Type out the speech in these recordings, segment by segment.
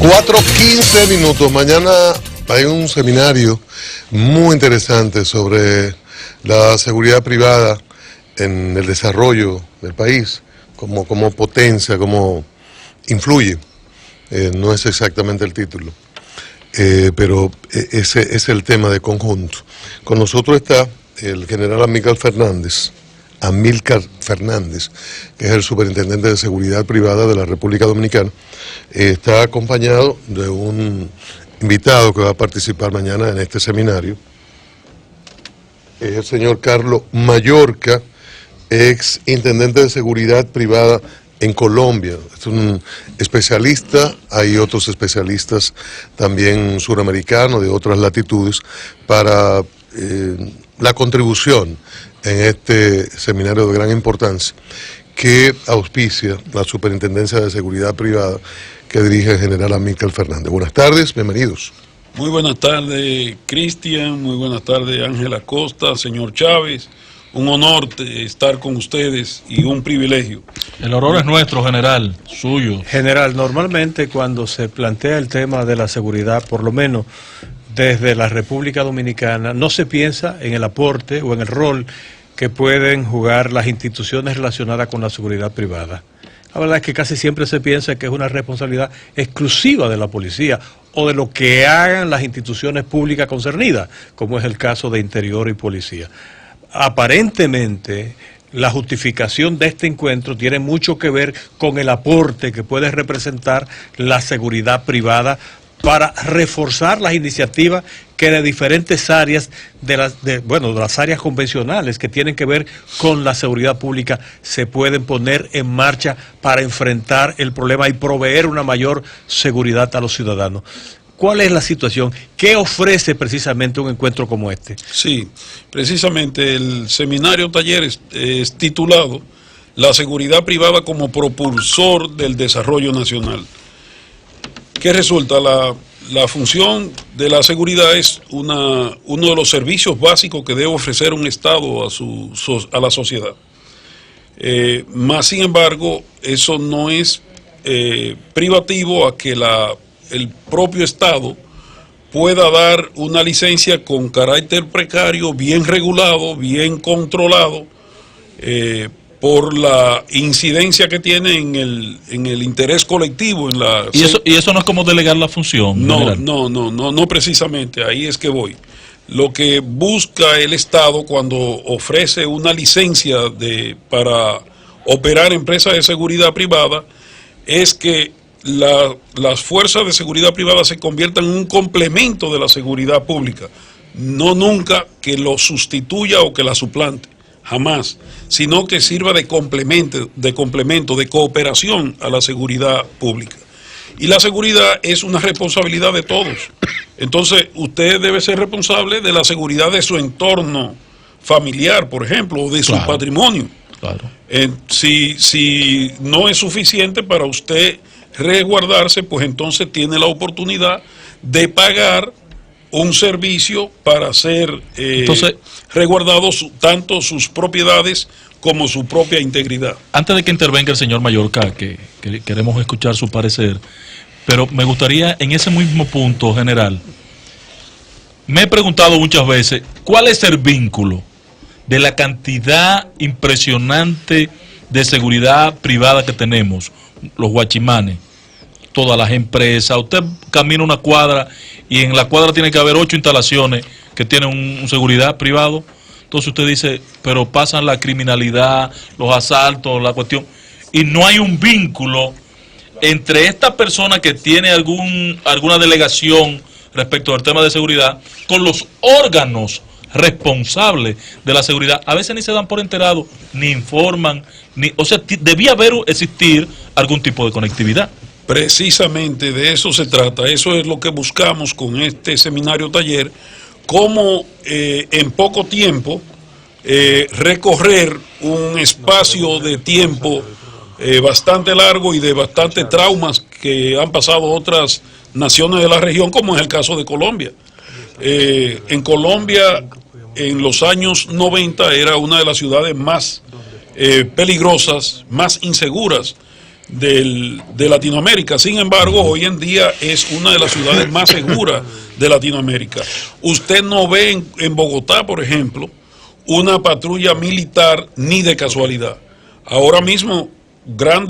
4:15. Mañana hay un seminario muy interesante sobre la seguridad privada en el desarrollo del país, como potencia, cómo influye. No es exactamente el título, pero ese es el tema de conjunto. Con nosotros está el general Amílcar Fernández, que es el superintendente de seguridad privada de la República Dominicana. Está acompañado de un invitado que va a participar mañana en este seminario. Es el señor Carlos Mallorca, ex intendente de seguridad privada en Colombia. Es un especialista, hay otros especialistas también suramericanos de otras latitudes para la contribución en este seminario de gran importancia que auspicia la Superintendencia de Seguridad Privada que dirige el general Amílcar Fernández. Buenas tardes, bienvenidos. Muy buenas tardes, Cristian, muy buenas tardes, Ángela Costa, señor Chávez. Un honor estar con ustedes y un privilegio. El honor es nuestro, general, suyo. General, normalmente cuando se plantea el tema de la seguridad, por lo menos desde la República Dominicana, no se piensa en el aporte o en el rol que pueden jugar las instituciones relacionadas con la seguridad privada. La verdad es que casi siempre se piensa que es una responsabilidad exclusiva de la policía o de lo que hagan las instituciones públicas concernidas, como es el caso de Interior y Policía. Aparentemente, la justificación de este encuentro tiene mucho que ver con el aporte que puede representar la seguridad privada para reforzar las iniciativas que de diferentes áreas de las áreas convencionales que tienen que ver con la seguridad pública se pueden poner en marcha para enfrentar el problema y proveer una mayor seguridad a los ciudadanos. ¿Cuál es la situación? ¿Qué ofrece precisamente un encuentro como este? Sí, precisamente el seminario taller es titulado La seguridad privada como propulsor del desarrollo nacional. ¿Qué resulta? La función de la seguridad es uno de los servicios básicos que debe ofrecer un Estado a la sociedad. Más sin embargo, eso no es privativo a que el propio Estado pueda dar una licencia con carácter precario, bien regulado, bien controlado, por la incidencia que tiene en el interés colectivo. ¿Y eso no es como delegar la función? No precisamente, ahí es que voy. Lo que busca el Estado cuando ofrece una licencia para operar empresas de seguridad privada es que las fuerzas de seguridad privada se conviertan en un complemento de la seguridad pública, no nunca que lo sustituya o que la suplante, jamás, sino que sirva de complemento, de cooperación a la seguridad pública. Y la seguridad es una responsabilidad de todos. Entonces, usted debe ser responsable de la seguridad de su entorno familiar, por ejemplo, o de su patrimonio. Claro. Si no es suficiente para usted resguardarse, pues entonces tiene la oportunidad de pagar un servicio para ser resguardados tanto sus propiedades como su propia integridad. Antes de que intervenga el señor Mallorca, que queremos escuchar su parecer, pero me gustaría en ese mismo punto, general, me he preguntado muchas veces, ¿cuál es el vínculo de la cantidad impresionante de seguridad privada que tenemos, los guachimanes, todas las empresas? Usted camina una cuadra y en la cuadra tiene que haber 8 instalaciones que tienen un seguridad privado. Entonces usted dice, pero pasan la criminalidad, los asaltos, la cuestión, y no hay un vínculo entre esta persona que tiene alguna delegación respecto al tema de seguridad con los órganos responsables de la seguridad. A veces ni se dan por enterados, ni informan, o sea, debía existir algún tipo de conectividad. Precisamente de eso se trata, eso es lo que buscamos con este seminario taller, cómo en poco tiempo recorrer un espacio de tiempo bastante largo y de bastantes traumas que han pasado otras naciones de la región, como es el caso de Colombia. En Colombia, en los años 90, era una de las ciudades más peligrosas, más inseguras de Latinoamérica. Sin embargo, hoy en día es una de las ciudades más seguras de Latinoamérica. Usted no ve en Bogotá, por ejemplo, una patrulla militar ni de casualidad. Ahora mismo, gran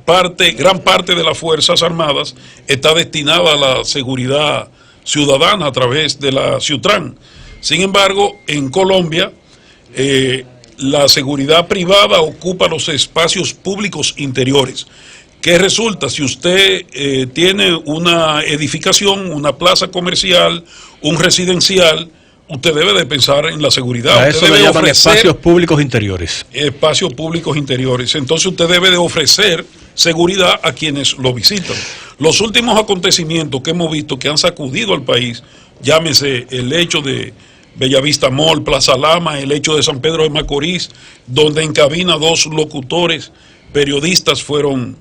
parte de las Fuerzas Armadas está destinada a la seguridad ciudadana a través de la Ciutran. Sin embargo, en Colombia, la seguridad privada ocupa los espacios públicos interiores. ¿Qué resulta? Si usted tiene una edificación, una plaza comercial, un residencial, usted debe de pensar en la seguridad. A eso le llaman espacios públicos interiores. Espacios públicos interiores. Entonces usted debe de ofrecer seguridad a quienes lo visitan. Los últimos acontecimientos que hemos visto que han sacudido al país, llámese el hecho de Bellavista Mall, Plaza Lama, el hecho de San Pedro de Macorís, donde en cabina 2 locutores periodistas fueron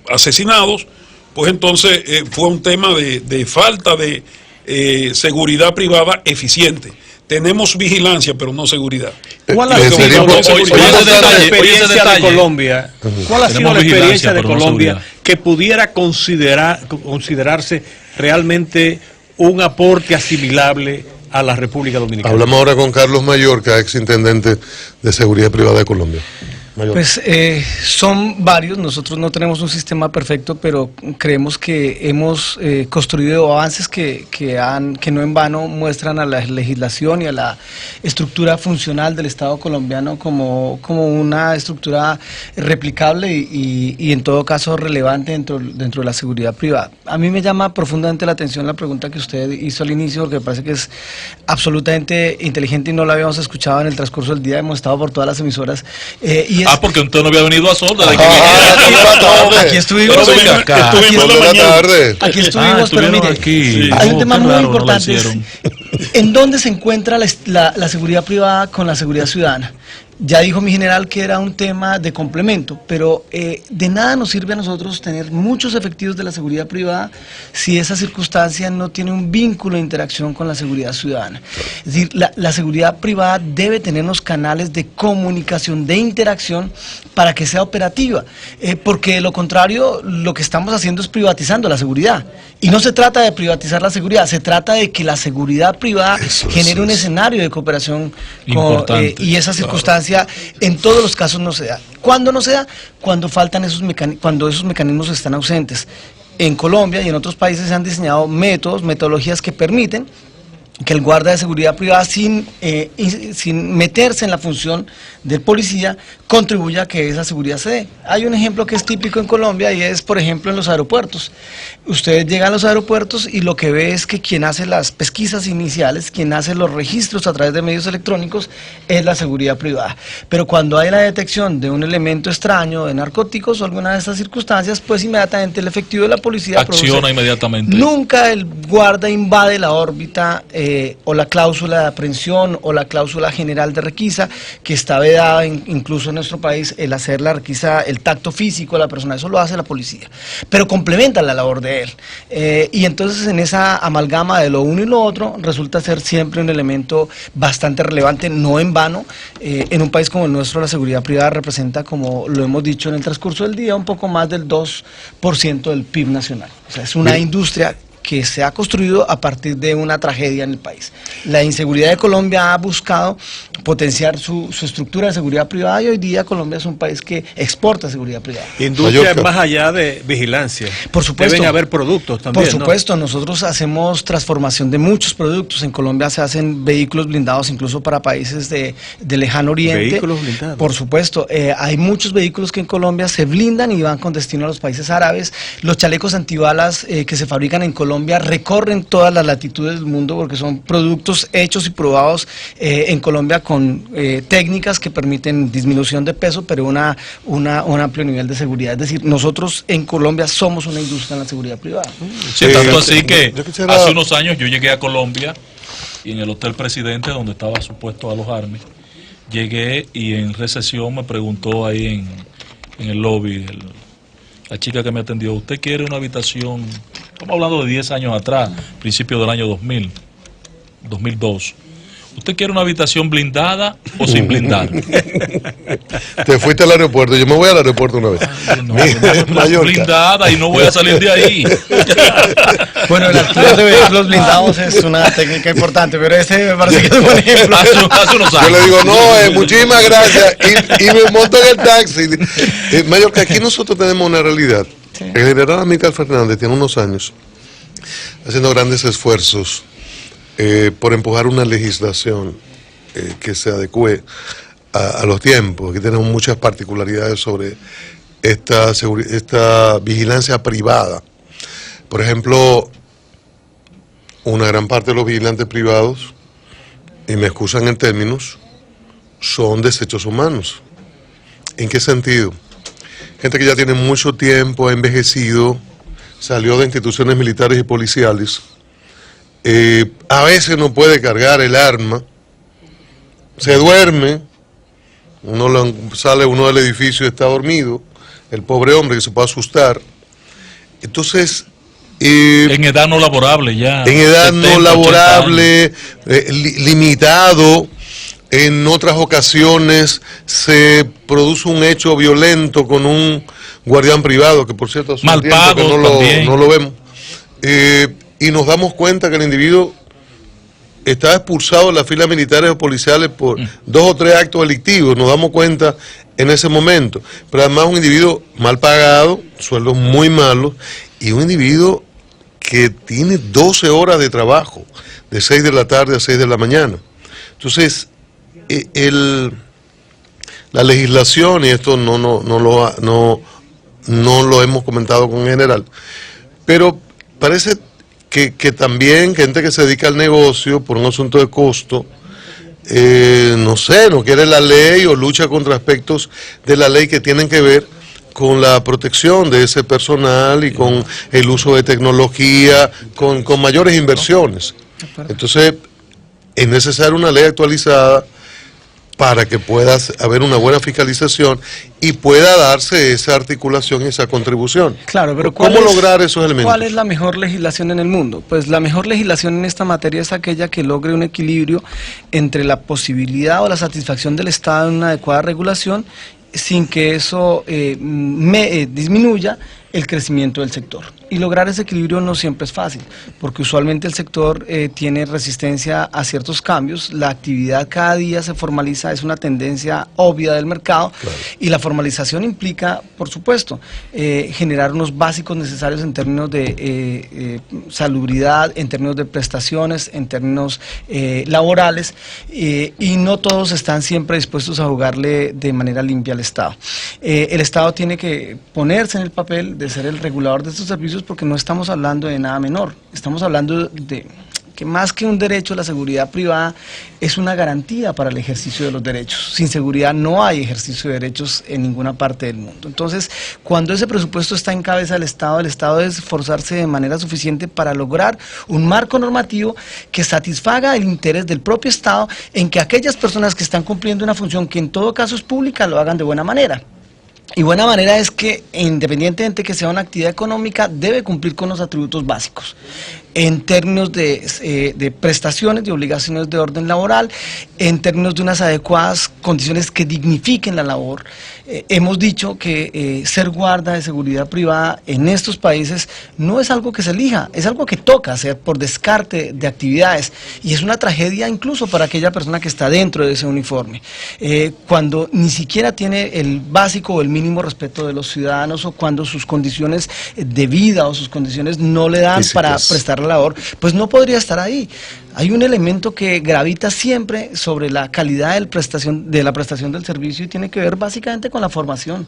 asesinados, pues entonces fue un tema de falta de seguridad privada eficiente. Tenemos vigilancia, pero no seguridad. ¿Cuál ha sido la experiencia de Colombia? ¿Cuál ha sido la experiencia de Colombia que pudiera considerarse realmente un aporte asimilable a la República Dominicana? Hablamos ahora con Carlos Mallorca, ex intendente de Seguridad Privada de Colombia. Pues son varios. Nosotros no tenemos un sistema perfecto, pero creemos que hemos construido avances que no en vano muestran a la legislación y a la estructura funcional del Estado colombiano como una estructura replicable y en todo caso relevante dentro de la seguridad privada. A mí me llama profundamente la atención la pregunta que usted hizo al inicio, porque me parece que es absolutamente inteligente y no la habíamos escuchado en el transcurso del día. Hemos estado por todas las emisoras. Porque usted no había venido a Sol desde aquí estuvimos. Aquí estuvimos, pero mire, hay un tema muy importante. ¿En dónde se encuentra la seguridad privada con la seguridad ciudadana? Ya dijo mi general que era un tema de complemento, pero de nada nos sirve a nosotros tener muchos efectivos de la seguridad privada si esa circunstancia no tiene un vínculo de interacción con la seguridad ciudadana. Es decir, la seguridad privada debe tener unos canales de comunicación, de interacción, para que sea operativa, porque de lo contrario lo que estamos haciendo es privatizando la seguridad. Y no se trata de privatizar la seguridad, se trata de que la seguridad privada genere un escenario de cooperación y esa circunstancia en todos los casos no se da. ¿Cuándo no se da? Cuando faltan cuando esos mecanismos están ausentes. En Colombia y en otros países se han diseñado metodologías que permiten que el guarda de seguridad privada, sin meterse en la función del policía, contribuya a que esa seguridad se dé. Hay un ejemplo que es típico en Colombia y es, por ejemplo, en los aeropuertos. Ustedes llegan a los aeropuertos y lo que ve es que quien hace las pesquisas iniciales, quien hace los registros a través de medios electrónicos, es la seguridad privada. Pero cuando hay la detección de un elemento extraño, de narcóticos o alguna de estas circunstancias, pues inmediatamente el efectivo de la policía acciona inmediatamente. Nunca el guarda invade la órbita o la cláusula de aprehensión o la cláusula general de requisa, que está vedada incluso en nuestro país, el hacer la requisa, el tacto físico de la persona. Eso lo hace la policía, pero complementa la labor de él. Y entonces en esa amalgama de lo uno y lo otro resulta ser siempre un elemento bastante relevante, no en vano. En un país como el nuestro la seguridad privada representa, como lo hemos dicho en el transcurso del día, un poco más del 2% del PIB nacional. O sea, es una industria que se ha construido a partir de una tragedia en el país. La inseguridad de Colombia ha buscado potenciar su estructura de seguridad privada y hoy día Colombia es un país que exporta seguridad privada. Industria más allá de vigilancia. Por supuesto. Deben haber productos también. Por supuesto, ¿no? Nosotros hacemos transformación de muchos productos. En Colombia se hacen vehículos blindados incluso para países de lejano oriente. ¿Vehículos blindados? Por supuesto. Hay muchos vehículos que en Colombia se blindan y van con destino a los países árabes. Los chalecos antibalas que se fabrican en Colombia recorren todas las latitudes del mundo porque son productos hechos y probados en Colombia con técnicas que permiten disminución de peso, pero un amplio nivel de seguridad. Es decir, nosotros en Colombia somos una industria en la seguridad privada. Sí, tanto así que hace unos años yo llegué a Colombia y en el Hotel Presidente, donde estaba supuesto alojarme, llegué y en recepción me preguntó ahí en el lobby la chica que me atendió: ¿usted quiere una habitación? Estamos hablando de 10 años atrás, principio del año 2000, 2002. ¿Usted quiere una habitación blindada o sin blindar? Te fuiste al aeropuerto, yo me voy al aeropuerto una vez. Blindada y no voy a salir de ahí. Bueno, el alquiler de vehículos blindados es una técnica importante, pero ese me parece que es un buen ejemplo. Hace unos años. Yo le digo, no, muchísimas gracias, y me monto en el taxi. Mallorca, aquí nosotros tenemos una realidad. Sí. El general Amílcar Fernández tiene unos años haciendo grandes esfuerzos por empujar una legislación que se adecue a los tiempos. Aquí tenemos muchas particularidades sobre esta vigilancia privada. Por ejemplo, una gran parte de los vigilantes privados, y me excusan en términos, son desechos humanos. ¿En qué sentido? Gente que ya tiene mucho tiempo, ha envejecido, salió de instituciones militares y policiales, a veces no puede cargar el arma, se duerme, sale uno del edificio y está dormido, el pobre hombre que se puede asustar. Entonces, en edad no laborable ya. En edad 70, no laborable, limitado. En otras ocasiones se produce un hecho violento con un guardián privado, que por cierto hace mal un tiempo pago, que no lo vemos. Y nos damos cuenta que el individuo está expulsado de las filas militares o policiales por 2 o 3 actos delictivos. Nos damos cuenta en ese momento. Pero además un individuo mal pagado, sueldos muy malos, y un individuo que tiene 12 horas de trabajo, de 6 de la tarde a 6 de la mañana. Entonces, la legislación, y esto no lo hemos comentado con general, pero parece que también gente que se dedica al negocio por un asunto de costo, no quiere la ley o lucha contra aspectos de la ley que tienen que ver con la protección de ese personal y con el uso de tecnología, con mayores inversiones. Entonces, es necesaria una ley actualizada para que pueda haber una buena fiscalización y pueda darse esa articulación y esa contribución. Claro, pero ¿cómo lograr esos elementos? ¿Cuál es la mejor legislación en el mundo? Pues la mejor legislación en esta materia es aquella que logre un equilibrio entre la posibilidad o la satisfacción del Estado en una adecuada regulación sin que eso disminuya el crecimiento del sector. Y lograr ese equilibrio no siempre es fácil, porque usualmente el sector tiene resistencia a ciertos cambios, la actividad cada día se formaliza, es una tendencia obvia del mercado, claro. Y la formalización implica, por supuesto, generar unos básicos necesarios en términos de salubridad, en términos de prestaciones, en términos laborales, y no todos están siempre dispuestos a jugarle de manera limpia al Estado. El Estado tiene que ponerse en el papel de ser el regulador de estos servicios, porque no estamos hablando de nada menor, estamos hablando de que más que un derecho, la seguridad privada es una garantía para el ejercicio de los derechos. Sin seguridad no hay ejercicio de derechos en ninguna parte del mundo. Entonces, cuando ese presupuesto está en cabeza del Estado, el Estado debe esforzarse de manera suficiente para lograr un marco normativo que satisfaga el interés del propio Estado en que aquellas personas que están cumpliendo una función que en todo caso es pública lo hagan de buena manera. Y buena manera es que, independientemente que sea una actividad económica, debe cumplir con los atributos básicos en términos de prestaciones, de obligaciones de orden laboral, en términos de unas adecuadas condiciones que dignifiquen la labor. Hemos dicho que ser guarda de seguridad privada en estos países no es algo que se elija, es algo que toca hacer por descarte de actividades, y es una tragedia incluso para aquella persona que está dentro de ese uniforme, cuando ni siquiera tiene el básico o el mínimo respeto de los ciudadanos, o cuando sus condiciones de vida o sus condiciones no le dan para prestar la labor, pues no podría estar ahí. Hay un elemento que gravita siempre sobre la calidad de la prestación del servicio, y tiene que ver básicamente con la formación.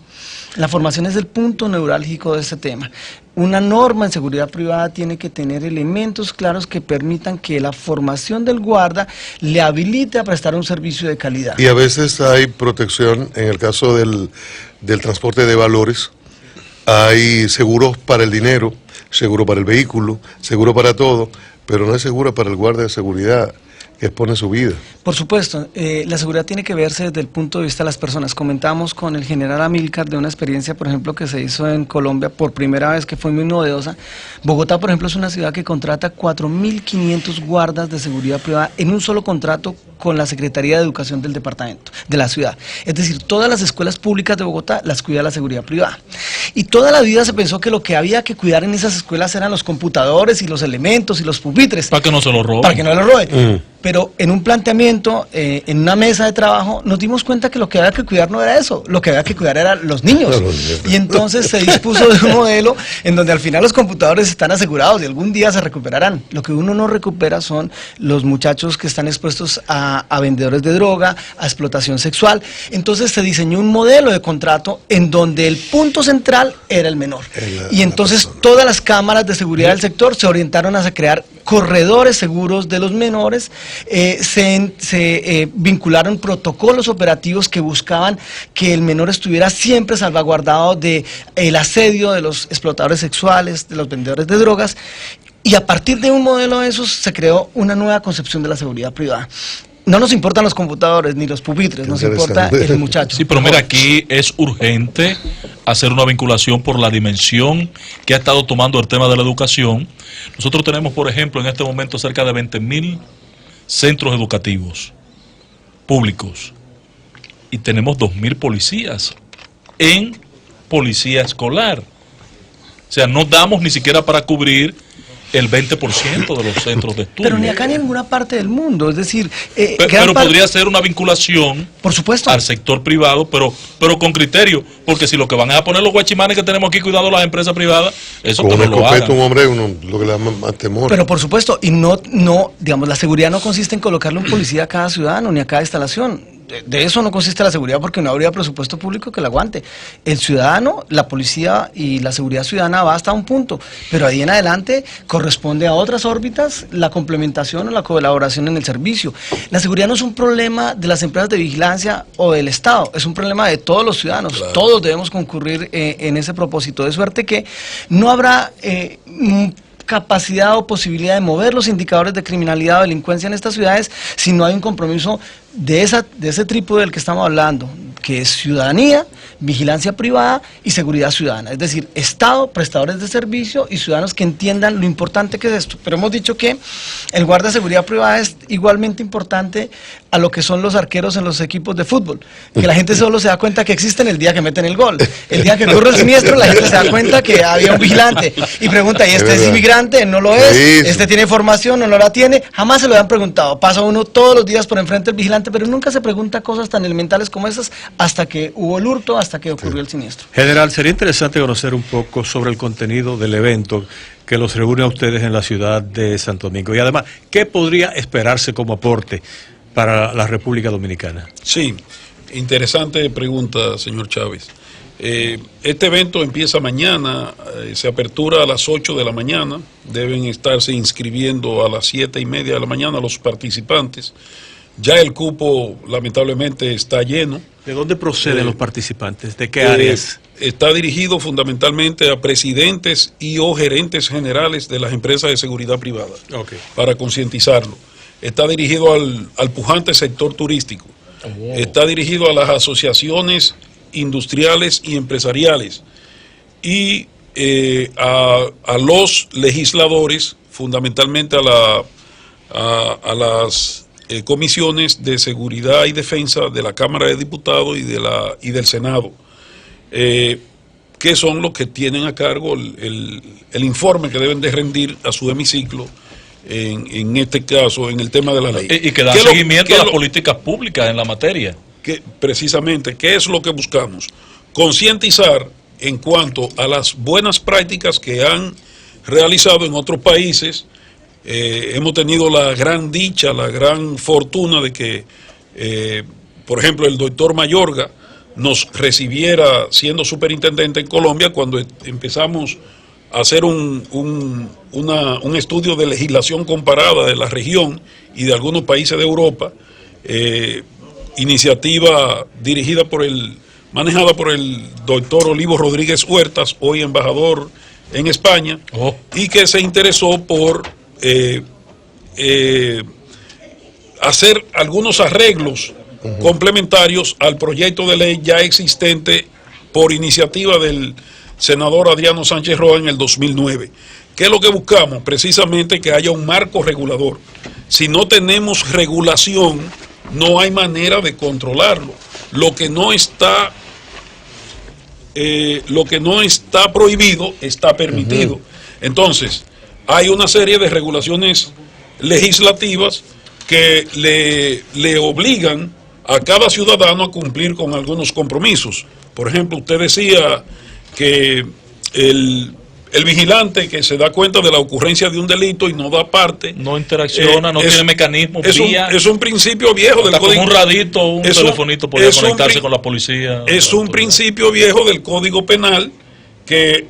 La formación es el punto neurálgico de este tema. Una norma en seguridad privada tiene que tener elementos claros que permitan que la formación del guarda le habilite a prestar un servicio de calidad. Y a veces hay protección en el caso del transporte de valores. Hay seguros para el dinero, seguro para el vehículo, seguro para todo, pero no es seguro para el guardia de seguridad que expone su vida. Por supuesto, la seguridad tiene que verse desde el punto de vista de las personas. Comentamos con el general Amílcar de una experiencia, por ejemplo, que se hizo en Colombia por primera vez, que fue muy novedosa. Bogotá, por ejemplo, es una ciudad que contrata 4.500 guardas de seguridad privada en un solo contrato con la Secretaría de Educación del departamento, de la ciudad. Es decir, todas las escuelas públicas de Bogotá las cuida la seguridad privada. Y toda la vida se pensó que lo que había que cuidar en esas escuelas eran los computadores y los elementos y los pupitres. Para que no se lo roben. Para que no lo roben. Pero en un planteamiento, en una mesa de trabajo, nos dimos cuenta que lo que había que cuidar no era eso, lo que había que cuidar eran los niños. Y entonces se dispuso de un modelo en donde al final los computadores están asegurados y algún día se recuperarán. Lo que uno no recupera son los muchachos que están expuestos a vendedores de droga, a explotación sexual. Entonces se diseñó un modelo de contrato en donde el punto central era el menor. Y entonces todas las cámaras de seguridad del sector se orientaron a crear corredores seguros de los menores. Se vincularon protocolos operativos que buscaban que el menor estuviera siempre salvaguardado de el asedio de los explotadores sexuales, de los vendedores de drogas, y a partir de un modelo de esos se creó una nueva concepción de la seguridad privada. No nos importan los computadores ni los pupitres, nos importa el muchacho. Sí, pero mira, aquí es urgente hacer una vinculación por la dimensión que ha estado tomando el tema de la educación. Nosotros tenemos, por ejemplo, en este momento cerca de 20.000 centros educativos públicos y tenemos 2.000 policías en policía escolar. O sea, no damos ni siquiera para cubrir el 20% de los centros de estudio. Pero ni acá ni en ninguna parte del mundo, es decir... pero podría ser una vinculación, por supuesto, al sector privado, pero con criterio, porque si lo que van es a poner los guachimanes que tenemos aquí cuidando las empresas privadas, eso con que no lo hagan. Un hombre, lo que le da más temor. Pero por supuesto, y no, digamos, la seguridad no consiste en colocarle un policía a cada ciudadano ni a cada instalación. De eso no consiste la seguridad, porque no habría presupuesto público que la aguante. El ciudadano, la policía y la seguridad ciudadana va hasta un punto, pero ahí en adelante corresponde a otras órbitas la complementación o la colaboración en el servicio. La seguridad no es un problema de las empresas de vigilancia o del Estado, es un problema de todos los ciudadanos. Claro. Todos debemos concurrir en ese propósito, de suerte que no habrá capacidad o posibilidad de mover los indicadores de criminalidad o delincuencia en estas ciudades si no hay un compromiso de ese trípode del que estamos hablando, que es ciudadanía, vigilancia privada y seguridad ciudadana. Es decir, Estado, prestadores de servicio y ciudadanos que entiendan lo importante que es esto. Pero hemos dicho que el guardia de seguridad privada es igualmente importante a lo que son los arqueros en los equipos de fútbol. Que la gente solo se da cuenta que existen el día que meten el gol. El día que ocurre el siniestro, la gente se da cuenta que había un vigilante y pregunta, ¿y este es inmigrante? ¿No lo es? ¿Este tiene formación? ¿No la tiene? Jamás se lo han preguntado. Pasa uno todos los días por enfrente del vigilante, pero nunca se pregunta cosas tan elementales como esas hasta que hubo el hurto, hasta que ocurrió el siniestro. General, sería interesante conocer un poco sobre el contenido del evento que los reúne a ustedes en la ciudad de Santo Domingo y además, ¿qué podría esperarse como aporte para la República Dominicana? Sí, interesante pregunta, señor Chávez. Este evento empieza mañana, se apertura a las 8 de la mañana, deben estarse inscribiendo a las 7:30 de la mañana los participantes. Ya el cupo lamentablemente está lleno. ¿De dónde proceden los participantes? ¿De qué áreas? Está dirigido fundamentalmente a presidentes y o gerentes generales de las empresas de seguridad privada, para concientizarlo. Está dirigido al pujante sector turístico. Está dirigido a las asociaciones industriales y empresariales y a los legisladores, fundamentalmente a las comisiones de seguridad y defensa de la Cámara de Diputados y del Senado, que son los que tienen a cargo el informe que deben de rendir a su hemiciclo en este caso, en el tema de la ley. Y que da seguimiento a las políticas públicas en la materia. Precisamente, ¿qué es lo que buscamos? Concientizar en cuanto a las buenas prácticas que han realizado en otros países. Hemos tenido la gran dicha, la gran fortuna de que, por ejemplo, el doctor Mayorga nos recibiera siendo superintendente en Colombia cuando empezamos a hacer un estudio de legislación comparada de la región y de algunos países de Europa, iniciativa manejada por el doctor Olivo Rodríguez Huertas, hoy embajador en España, y que se interesó por hacer algunos arreglos complementarios al proyecto de ley ya existente por iniciativa del senador Adriano Sánchez Roa en el 2009. ¿Qué es lo que buscamos? Precisamente que haya un marco regulador. Si no tenemos regulación, no hay manera de controlarlo. Lo que no está prohibido está permitido. Entonces, hay una serie de regulaciones legislativas que le obligan a cada ciudadano a cumplir con algunos compromisos. Por ejemplo, usted decía que el vigilante que se da cuenta de la ocurrencia de un delito y no da parte, no interacciona, no tiene mecanismo, es un principio viejo del código. Un radito, un telefonito podría conectarse con la policía. Es un principio viejo del Código Penal que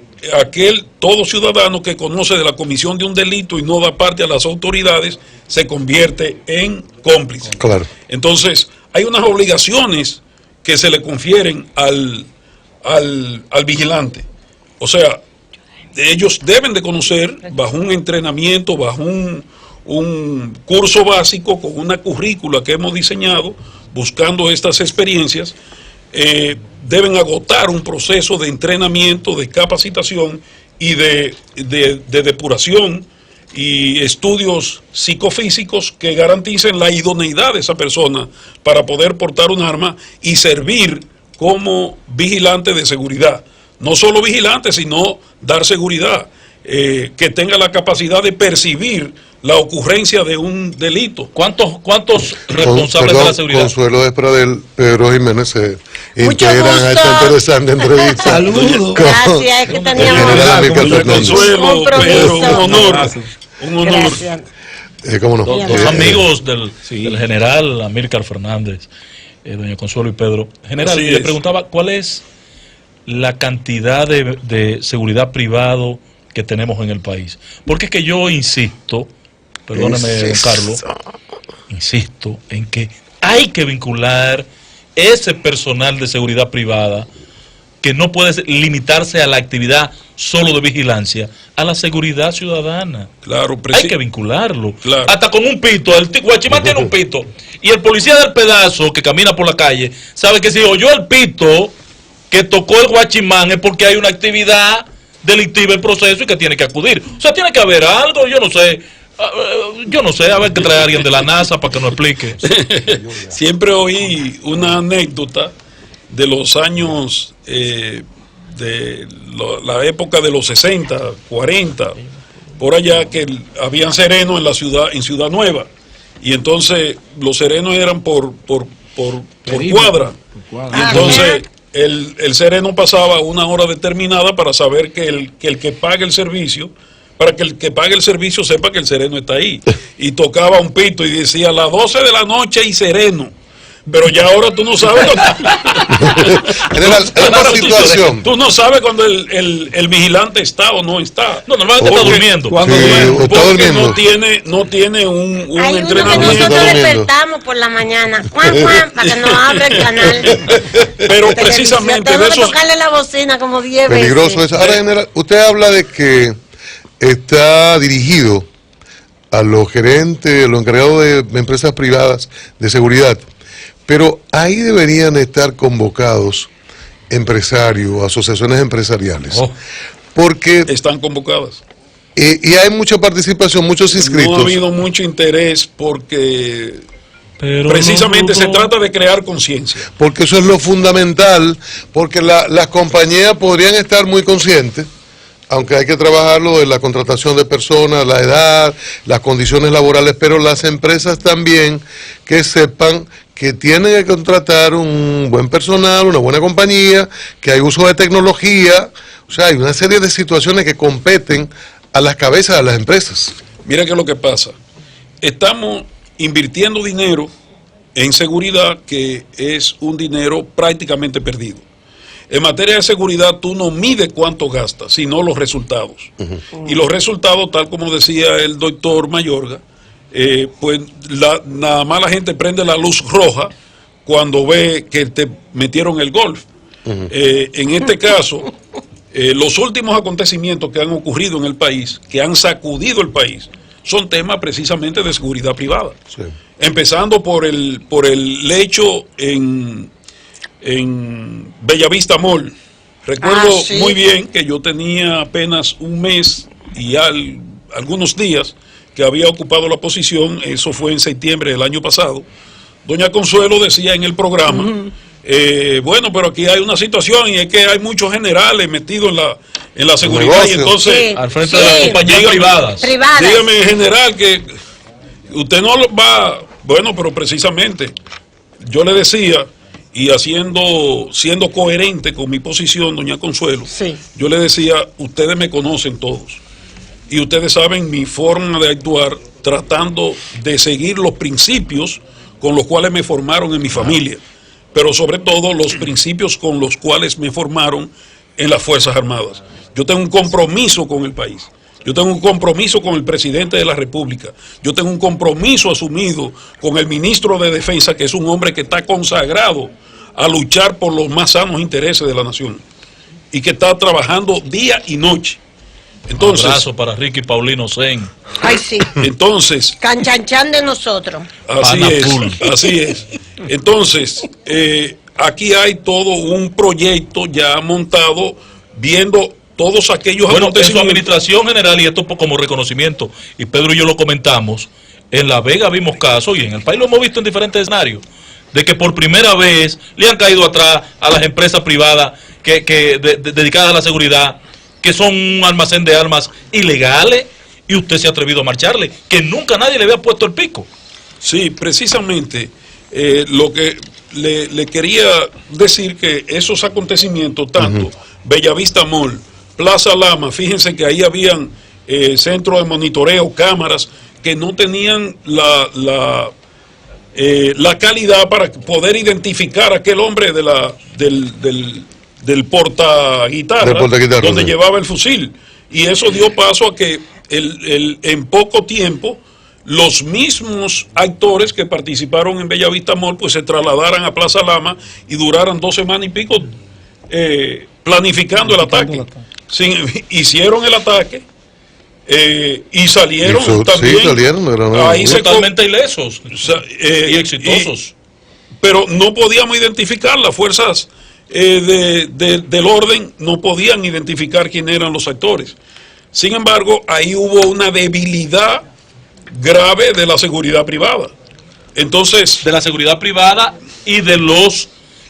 todo ciudadano que conoce de la comisión de un delito y no da parte a las autoridades se convierte en cómplice. Claro. Entonces, hay unas obligaciones que se le confieren al vigilante. O sea, ellos deben de conocer bajo un entrenamiento, bajo un curso básico con una currícula que hemos diseñado buscando estas experiencias. Deben agotar un proceso de entrenamiento, de capacitación y de depuración y estudios psicofísicos que garanticen la idoneidad de esa persona para poder portar un arma y servir como vigilante de seguridad. No solo vigilante, sino dar seguridad, que tenga la capacidad de percibir la ocurrencia de un delito. ¿Cuántos responsables de la seguridad? Consuelo Despradel, Pedro Jiménez se integran a esta interesante entrevista. Saludos. Gracias, es que teníamos Consuelo, Pedro, un honor. Un honor. Gracias. ¿Cómo no? Dos amigos del general Amílcar Fernández, doña Consuelo y Pedro. General, le preguntaba cuál es la cantidad de seguridad privado que tenemos en el país. Porque es que yo insisto, perdóneme, don Carlos, insisto en que hay que vincular ese personal de seguridad privada que no puede limitarse a la actividad solo de vigilancia, a la seguridad ciudadana. Claro, hay que vincularlo. Claro. Hasta con un pito, el guachimán tiene un pito, y el policía del pedazo que camina por la calle sabe que si oyó el pito que tocó el guachimán es porque hay una actividad delictiva en proceso y que tiene que acudir. O sea, tiene que haber algo, yo no sé, a ver que trae a alguien de la NASA para que nos explique. Siempre oí una anécdota de los años, la época de los 60, 40, por allá, que habían serenos en la ciudad, en Ciudad Nueva, y entonces los serenos eran por cuadra. Y entonces el sereno pasaba una hora determinada para saber que el que pague el servicio, para que el que pague el servicio sepa que el sereno está ahí. Y tocaba un pito y decía, a las 12 de la noche y sereno. Pero ya ahora tú no sabes tú no sabes cuando el vigilante está o no está. No, normalmente está durmiendo. Porque no tiene un entrenamiento. Nosotros despertamos por la mañana, para que nos abra el canal. Pero precisamente tengo que tocarle la bocina como 10 veces. Peligroso eso. Ahora, general, usted habla de que está dirigido a los gerentes, a los encargados de empresas privadas de seguridad. Pero ahí deberían estar convocados empresarios, asociaciones empresariales. Porque están convocadas. Y hay mucha participación, muchos inscritos. No ha habido mucho interés porque precisamente se trata de crear conciencia. Porque eso es lo fundamental, porque las compañías podrían estar muy conscientes, aunque hay que trabajarlo de la contratación de personas, la edad, las condiciones laborales, pero las empresas también que sepan que tienen que contratar un buen personal, una buena compañía, que hay uso de tecnología, o sea, hay una serie de situaciones que competen a las cabezas de las empresas. Mira qué es lo que pasa. Estamos invirtiendo dinero en seguridad que es un dinero prácticamente perdido. En materia de seguridad tú no mides cuánto gastas, sino los resultados. Y los resultados, tal como decía el doctor Mayorga, pues nada más la gente prende la luz roja cuando ve que te metieron el golf. En este caso, los últimos acontecimientos que han ocurrido en el país, que han sacudido el país, son temas precisamente de seguridad privada. Sí. Empezando por el hecho en Bellavista Mall. Recuerdo muy bien que yo tenía apenas un mes y algunos días que había ocupado la posición. Eso fue en septiembre del año pasado, doña Consuelo decía en el programa, bueno, pero aquí hay una situación y es que hay muchos generales metidos en la seguridad y entonces al frente de las compañías privadas. Dígame, general, que usted no va, bueno, pero precisamente yo le decía, y siendo coherente con mi posición, doña Consuelo, yo le decía, ustedes me conocen todos y ustedes saben mi forma de actuar tratando de seguir los principios con los cuales me formaron en mi familia, pero sobre todo los principios con los cuales me formaron en las Fuerzas Armadas. Yo tengo un compromiso con el país, yo tengo un compromiso con el presidente de la República, yo tengo un compromiso asumido con el ministro de Defensa, que es un hombre que está consagrado a luchar por los más sanos intereses de la nación y que está trabajando día y noche. Entonces, un abrazo para Ricky Paulino Sen. Ay, sí. Entonces, canchanchan de nosotros. Así es. Entonces, aquí hay todo un proyecto ya montado, viendo todos aquellos acontecimientos. En su administración general, y esto como reconocimiento, y Pedro y yo lo comentamos, en La Vega vimos casos, y en el país lo hemos visto en diferentes escenarios, de que por primera vez le han caído atrás a las empresas privadas dedicadas a la seguridad, que son un almacén de armas ilegales, y usted se ha atrevido a marcharle, que nunca nadie le había puesto el pico. Sí, precisamente lo que le quería decir, que esos acontecimientos, tanto Bellavista Mall, Plaza Lama, fíjense que ahí habían centros de monitoreo, cámaras, que no tenían la calidad para poder identificar a aquel hombre del portaguitarra, donde llevaba el fusil, y eso dio paso a que en poco tiempo los mismos actores que participaron en Bellavista Mall pues se trasladaran a Plaza Lama y duraran 2 semanas y pico planificando el ataque. Hicieron el ataque y salieron también. Sí, salieron, ahí totalmente ilesos y exitosos. Pero no podíamos identificar, las fuerzas del orden no podían identificar quién eran los actores. Sin embargo, ahí hubo una debilidad grave de la seguridad privada. Entonces, de la seguridad privada y de los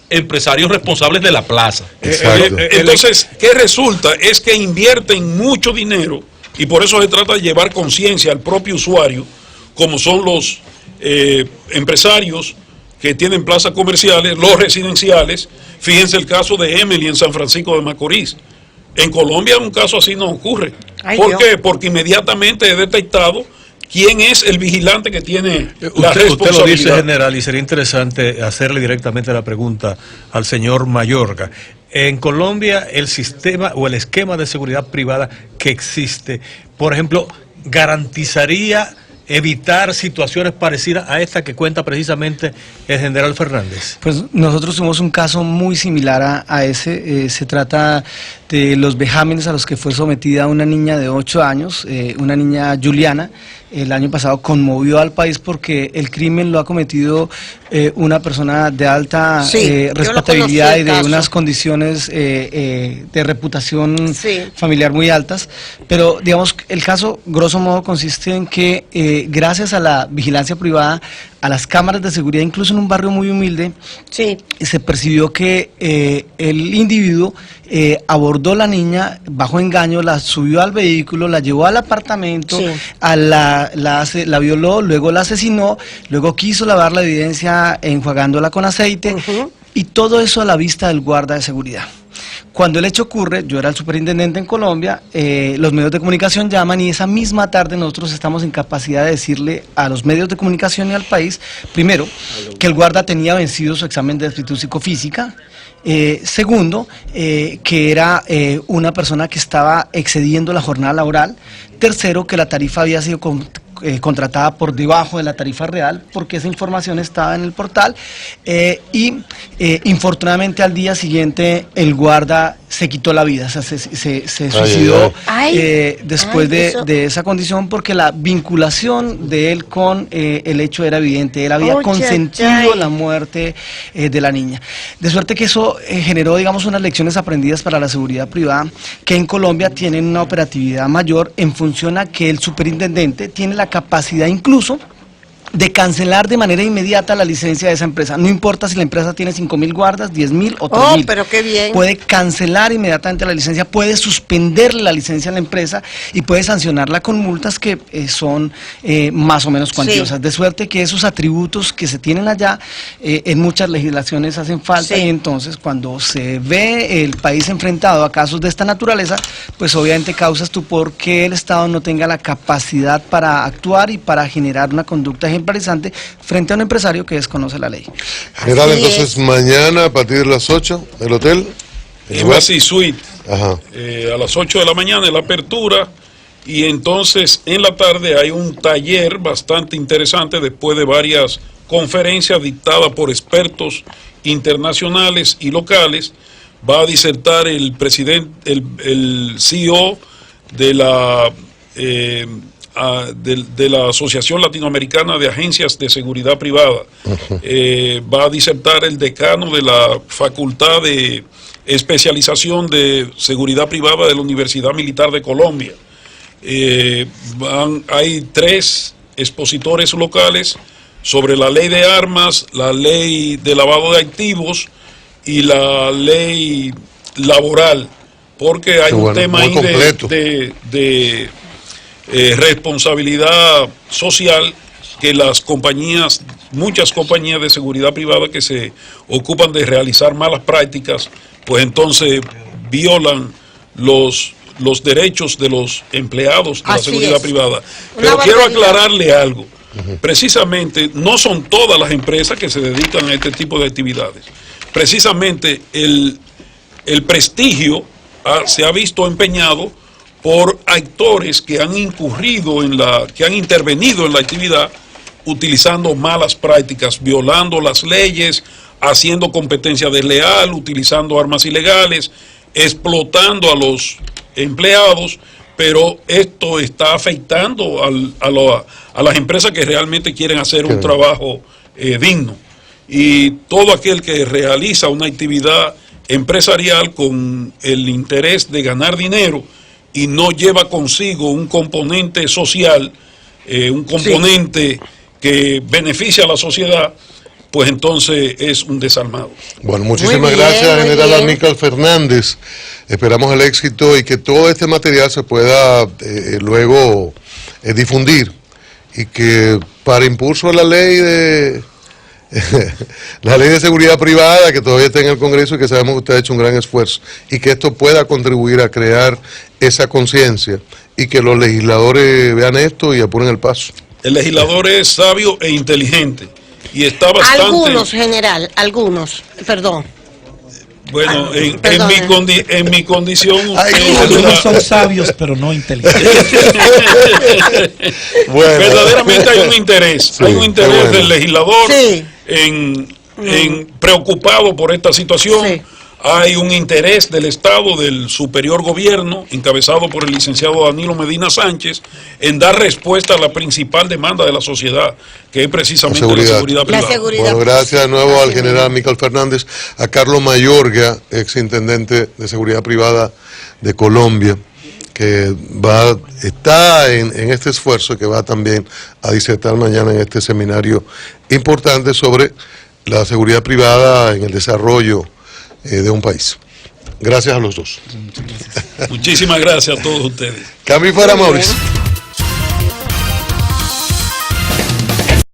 empresarios responsables de la plaza. Entonces, ¿qué resulta? Es que invierten mucho dinero, y por eso se trata de llevar conciencia al propio usuario, como son los empresarios que tienen plazas comerciales, los residenciales. Fíjense el caso de Emily en San Francisco de Macorís. En Colombia un caso así no ocurre. ¿Por qué? Porque inmediatamente he detectado quién es el vigilante que tiene la responsabilidad. Usted lo dice, general, y sería interesante hacerle directamente la pregunta al señor Mayorga. En Colombia, el sistema o el esquema de seguridad privada que existe, por ejemplo, garantizaría evitar situaciones parecidas a esta que cuenta precisamente el general Fernández. Pues nosotros tuvimos un caso muy similar a ese. Se trata de los vejámenes a los que fue sometida una niña de 8 años, una niña Juliana. El año pasado conmovió al país porque el crimen lo ha cometido una persona de alta respetabilidad y de unas condiciones de reputación familiar muy altas. Pero digamos, el caso grosso modo consiste en que gracias a la vigilancia privada, a las cámaras de seguridad, incluso en un barrio muy humilde, se percibió que el individuo abordó a la niña bajo engaño, la subió al vehículo, la llevó al apartamento, la violó, luego la asesinó, luego quiso lavar la evidencia enjuagándola con aceite, y todo eso a la vista del guarda de seguridad. Cuando el hecho ocurre, yo era el superintendente en Colombia, los medios de comunicación llaman, y esa misma tarde nosotros estamos en capacidad de decirle a los medios de comunicación y al país, primero, que el guarda tenía vencido su examen de aptitud psicofísica. Segundo, que era una persona que estaba excediendo la jornada laboral. Tercero, que la tarifa había sido contratada por debajo de la tarifa real, porque esa información estaba en el portal, infortunadamente al día siguiente el guarda se quitó la vida, o sea, se suicidó después de esa condición, porque la vinculación de él con el hecho era evidente. Él había consentido la muerte de la niña. De suerte que eso generó, digamos, unas lecciones aprendidas para la seguridad privada, que en Colombia tienen una operatividad mayor en función a que el superintendente tiene la capacidad incluso de cancelar de manera inmediata la licencia de esa empresa. No importa si la empresa tiene 5.000 guardas, 10.000 o 3.000. pero qué bien. Puede cancelar inmediatamente la licencia, puede suspenderle la licencia a la empresa y puede sancionarla con multas que son más o menos cuantiosas. Sí. De suerte que esos atributos que se tienen allá en muchas legislaciones hacen falta, Sí. y entonces cuando se ve el país enfrentado a casos de esta naturaleza, pues obviamente causa estupor que el Estado no tenga la capacidad para actuar y para generar una conducta ejemplarizante frente a un empresario que desconoce la ley. General, Así entonces es. mañana a partir de las 8, el hotel. Embassy Suite, Ajá. a las 8 de la mañana es la apertura, y entonces en la tarde hay un taller bastante interesante después de varias conferencias dictadas por expertos internacionales y locales. Va a disertar el presidente, el CEO de la de la Asociación Latinoamericana de Agencias de Seguridad Privada. Va a disertar el decano de la Facultad de Especialización de Seguridad Privada de la Universidad Militar de Colombia. Hay 3 expositores locales sobre la ley de armas, la ley de lavado de activos y la ley laboral, porque hay un tema ahí de responsabilidad social que las compañías, muchas compañías de seguridad privada que se ocupan de realizar malas prácticas, pues entonces violan los derechos de los empleados de la seguridad privada. Pero quiero aclararle algo. Precisamente no son todas las empresas que se dedican a este tipo de actividades. Precisamente el prestigio se ha visto empeñado por actores que han intervenido en la actividad utilizando malas prácticas, violando las leyes, haciendo competencia desleal, utilizando armas ilegales, explotando a los empleados, pero esto está afectando a las empresas que realmente quieren hacer un trabajo digno. Y todo aquel que realiza una actividad empresarial con el interés de ganar dinero y no lleva consigo un componente social, un componente que beneficia a la sociedad, pues entonces es un desarmado. Bueno, muchísimas gracias, General Amílcar Fernández. Esperamos el éxito y que todo este material se pueda luego difundir, y que para impulso a la ley de la ley de seguridad privada, que todavía está en el Congreso y que sabemos que usted ha hecho un gran esfuerzo, y que esto pueda contribuir a crear esa conciencia y que los legisladores vean esto y apuren el paso. El legislador es sabio e inteligente y está bastante... Algunos, general, algunos, perdón. Bueno, en mi condición... Algunos son sabios, pero no inteligentes. Bueno. Verdaderamente hay un interés, Sí, hay un interés bueno. del legislador Sí. en preocupado por esta situación. Sí. Hay un interés del Estado, del superior gobierno, encabezado por el licenciado Danilo Medina Sánchez, en dar respuesta a la principal demanda de la sociedad, que es precisamente la seguridad privada. Bueno, gracias de nuevo al general Amílcar Fernández, a Carlos Mayorga, exintendente de Seguridad Privada de Colombia, que está en este esfuerzo, que va también a disertar mañana en este seminario importante sobre la seguridad privada en el desarrollo de un país. Gracias a los dos. Muchísimas gracias a todos ustedes. Cambio y fuera, Mauricio.